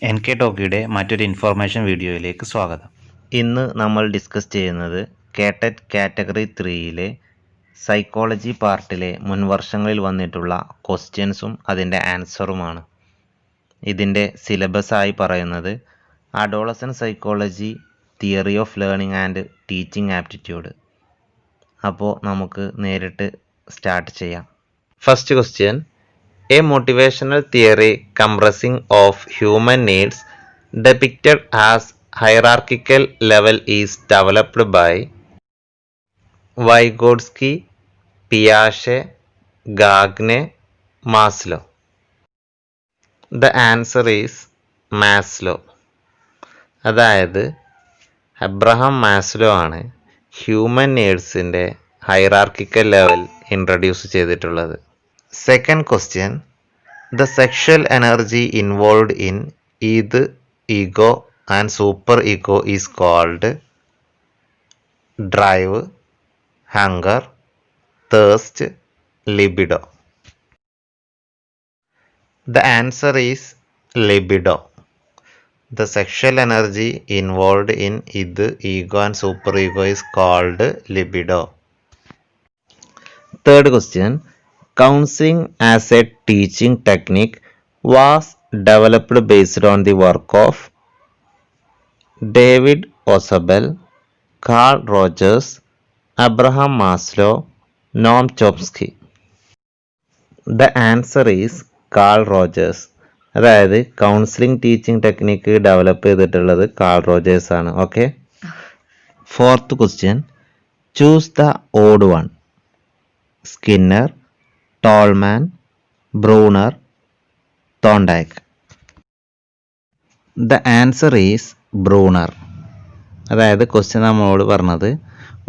NK ടോക്കിയുടെ മറ്റൊരു information വീഡിയോയിലേക്ക് സ്വാഗതം. ഇന്ന് നമ്മൾ ഡിസ്കസ് ചെയ്യുന്നത് KTET കാറ്റഗറി 3യിലെ സൈക്കോളജി പാർട്ടിലെ മുൻവർഷങ്ങളിൽ വന്നിട്ടുള്ള ക്വസ്റ്റ്യൻസും അതിൻ്റെ ആൻസറുമാണ്. ഇതിൻ്റെ സിലബസ് ആയി പറയുന്നത് adolescent psychology, theory of learning and teaching aptitude. അപ്പോൾ നമുക്ക് നേരിട്ട് സ്റ്റാർട്ട് ചെയ്യാം. First question: A motivational theory comprising of human needs depicted as hierarchical level is developed by Vygotsky, Piaget, Gagne, Maslow. The answer is Maslow. അതായത് Abraham Maslow ആണ് human നീഡ്സിൻ്റെ hierarchical level introduce ചെയ്തിട്ടുള്ളത്. Second question: the sexual energy involved in either ego and superego is called drive, hunger, thirst, libido. The answer is libido. The sexual energy involved in either ego and superego is called libido. Third question: Counselling as a teaching technique was developed based on the work of David Ausubel, Carl Rogers, Abraham Maslow, Noam Chomsky. The answer is Carl Rogers. അതായത് counselling teaching technique develop ചെയ്തിട്ടുള്ളത് Carl Rogers ആണ്. Okay. Fourth question: choose the odd one. Skinner, Tolman, Bruner, Thorndike. The answer is Bruner. അതായത് question നമ്മളോട് പറഞ്ഞത്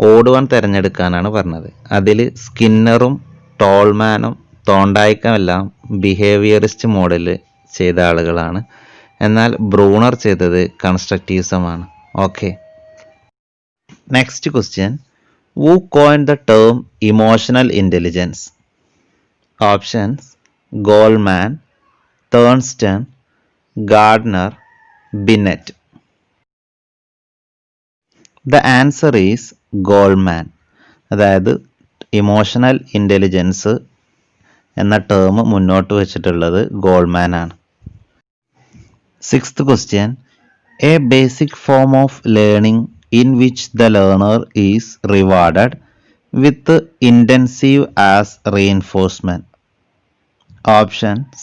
odd one തിരഞ്ഞെടുക്കാനാണ് പറഞ്ഞത്. അതിൽ സ്കിന്നറും ടോൾമാനും തോണ്ടായിക്കും എല്ലാം behaviourist model ചെയ്ത ആളുകളാണ്. എന്നാൽ ബ്രൂണർ ചെയ്തത് കൺസ്ട്രക്റ്റിവിസമാണ്. Okay. Next question: who coined the term emotional intelligence? Options: Goldman, Thornton, Gardner, Binet. The answer is Goldman. അതായത് ഇമോഷണൽ ഇൻ്റലിജൻസ് എന്ന ടേം മുന്നോട്ട് വെച്ചിട്ടുള്ളത് ഗോൾമാൻ ആണ്. Sixth question: A basic form of learning in which the learner is rewarded with intensive as reinforcement. Options: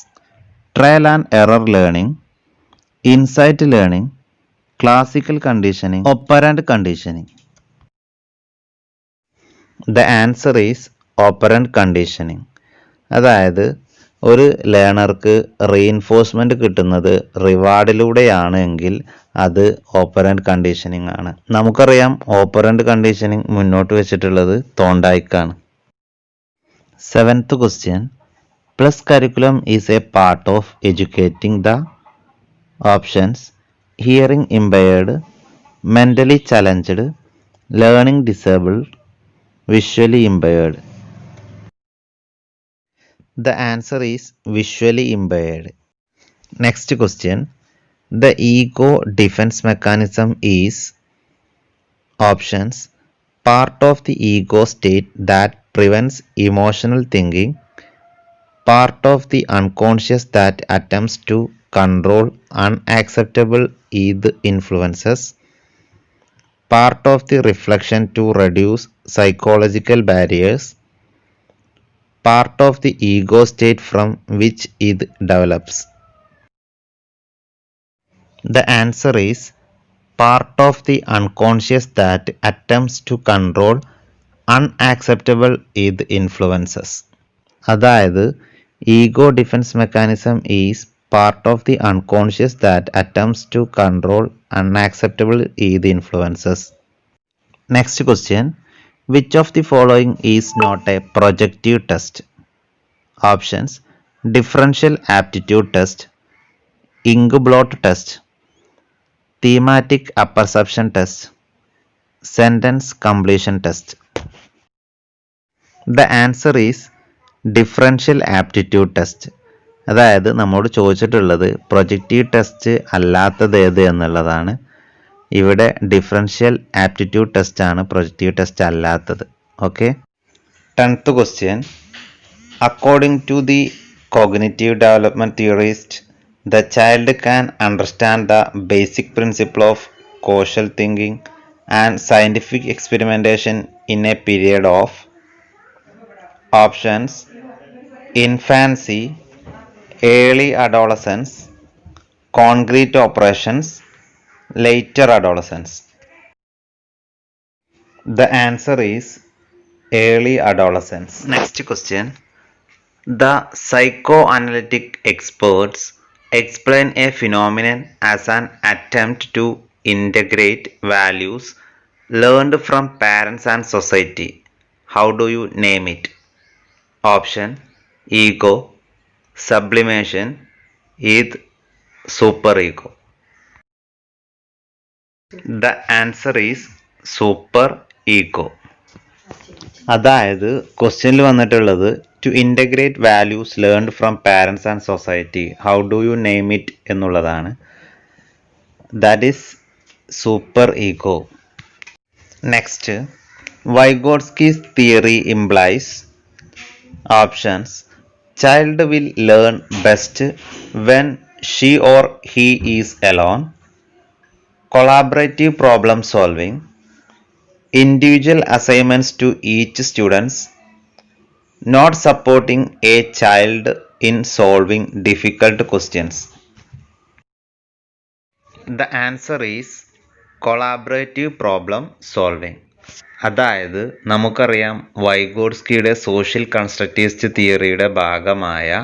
trial and error learning, insight learning, classical conditioning, operant conditioning. The answer is operant conditioning. അതായത് ഒരു ലേണർക്ക് reinforcement കിട്ടുന്നത് റിവാർഡിലൂടെയാണ് എങ്കിൽ അത് operant conditioning ആണ്. നമുക്കറിയാം operant conditioning മുന്നോട്ട് വെച്ചിട്ടുള്ളത് തോണ്ടായിക്കാണ്. Seventh question: plus curriculum is a part of educating the. Options: hearing impaired, mentally challenged, learning disabled, visually impaired. The answer is visually impaired. Next question: the ego defense mechanism is. Options: part of the ego state that prevents emotional thinking, part of the unconscious that attempts to control unacceptable ego influences, part of the reflection to reduce psychological barriers, part of the ego state from which it develops. The answer is part of the unconscious that attempts to control unacceptable ego influences. അതായത് ego defence mechanism is part of the unconscious that attempts to control unacceptable ego influences. Next question: which of the following is not a projective test? Options: differential aptitude test, Inkblot test, thematic apperception test, sentence completion test. The answer is differential aptitude test. അതായത് നമ്മോട് ചോദിച്ചിട്ടുള്ളത് projective test അല്ലാത്തത് ഏത് എന്നുള്ളതാണ്. ഇവിടെ differential aptitude test ആണ് projective test അല്ലാത്തത്. Okay. 10th question. According to the cognitive development theorists, the child can understand the basic principle of causal thinking and scientific experimentation in a period of options: infancy, early adolescence, concrete operations, later adolescence. The answer is early adolescence. Next question. The psychoanalytic experts explain a phenomenon as an attempt to integrate values learned from parents and society. How do you name it? Option: ego, sublimation, superego. The answer is superego. അതായത് ക്വസ്റ്റ്യനിൽ വന്നിട്ടുള്ളത് to integrate values learned from parents and society, how do you name it എന്നുള്ളതാണ്. That is super ego. Next, Vygotsky's theory implies options: child will learn best when she or he is alone, collaborative problem solving, individual assignments to each students, not supporting a child in solving difficult questions. The answer is collaborative problem solving. അതായത് നമുക്കറിയാം വൈഗോട്സ്കിയുടെ social constructivist തിയറിയുടെ ഭാഗമായ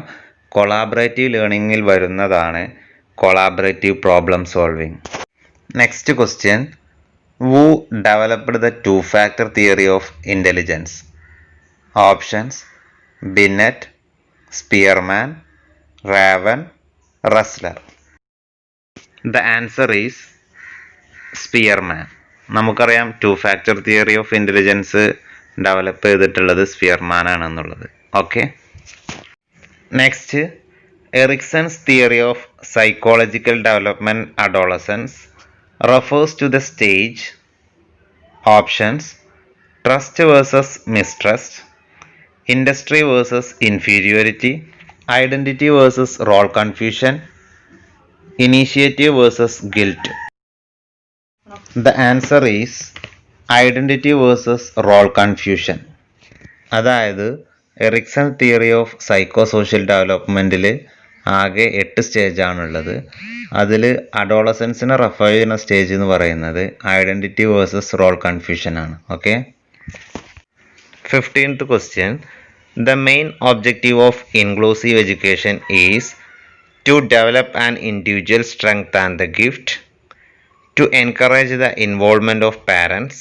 collaborative ലേണിങ്ങിൽ വരുന്നതാണ് collaborative problem solving. Next question. Who developed the two-factor theory of intelligence? Options: Binet, Spearman, Raven, Russell. The answer is Spearman. നമുക്കറിയാം two factor theory of intelligence develop ചെയ്തിട്ടുള്ളത് Spearman ആണെന്നുള്ളത്. Okay. Next, Erikson's theory of psychological development adolescence refers to the stage. Options: trust versus mistrust, industry versus inferiority, identity versus role confusion, initiative versus guilt. The answer is identity versus role confusion. അതായത് Erikson theory of psycho social ഡെവലപ്മെൻറ്റിൽ ആകെ 8 സ്റ്റേജാണുള്ളത്. അതിൽ അഡോളസൻസിനെ refer ചെയ്യുന്ന stage എന്ന് പറയുന്നത് identity versus role confusion ആണ്. Okay. 15th question. The main objective of inclusive education is to develop an individual strength and the gift, to encourage the involvement of parents,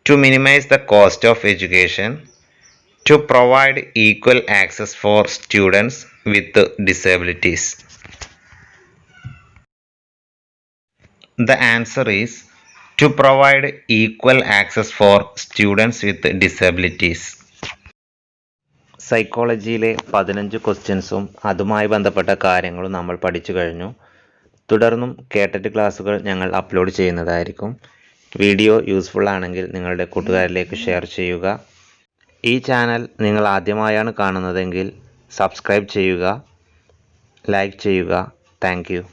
to minimize the cost of education, to provide equal access for students with disabilities. The answer is to provide equal access for students with disabilities. സൈക്കോളജിയിലെ 15 ക്വസ്റ്റ്യൻസും അതുമായി ബന്ധപ്പെട്ട കാര്യങ്ങളും നമ്മൾ പഠിച്ചു കഴിഞ്ഞു. തുടർന്നും KTET ക്ലാസ്സുകൾ ഞങ്ങൾ അപ്ലോഡ് ചെയ്യുന്നതായിരിക്കും. വീഡിയോ യൂസ്ഫുൾ ആണെങ്കിൽ നിങ്ങളുടെ കൂട്ടുകാരിലേക്ക് ഷെയർ ചെയ്യുക. ഈ ചാനൽ നിങ്ങൾ ആദ്യമായാണ് കാണുന്നതെങ്കിൽ സബ്സ്ക്രൈബ് ചെയ്യുക, ലൈക്ക് ചെയ്യുക. Thank you.